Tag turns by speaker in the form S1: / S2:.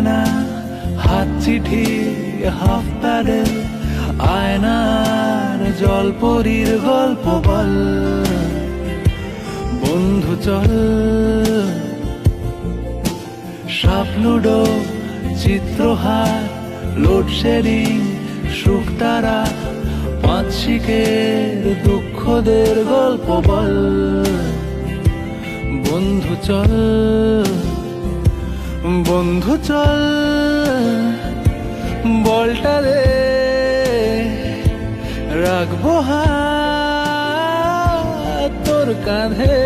S1: বায়না, হাত চিঠি, হাফ প্যাডেল, আয়নার জলপরীর গল্প বল। বন্ধু চল, সাপ লুডো, চিত্রহার, লোডশেডিং, শুকতারা, পাঁচ শিকের দুঃখদের গল্প বল। বন্ধু চল, বন্ধু চল, বলটা দে, রাখবো হাত তোর কাঁধে।